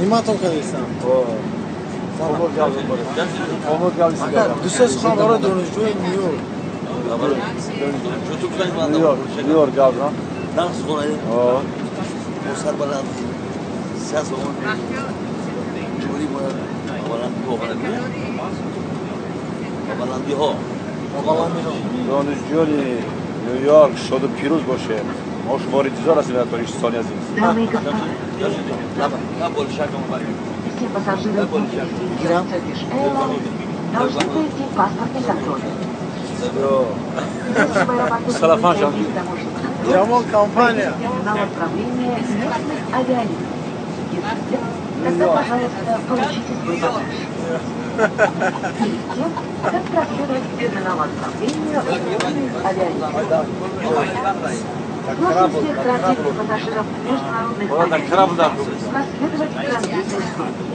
Nimaton qilaysan? Omuz geldi. Düşse sıkavara dönüşüyor, New York. New York gavran. Nasıl kolay? Oo. O sarbalan. Ses onun. Cumhuri moya. Babalan diyor bana diyor. Babalan diyor. Babalan diyor. Dönüşüyor New York şodu piruz boşe. Moş moritizor asıl toriş Sonya zin. Дамы и господа, Ne больше şaka var? все пассажиры Turkish Airlines должны пройти паспортный контроль. Дальше в аэропорту Салафан будет Жан. пройти таможенный контроль Jamon kampanya. на направление местных авиалиний. Если нет, тогда, пожалуйста, получите свой багаж. Перед тем, как проследовать к терминалу отправления местных авиалиний. Просим всех транзитных пассажиров международных авиалиний проследовать в транзитную службу.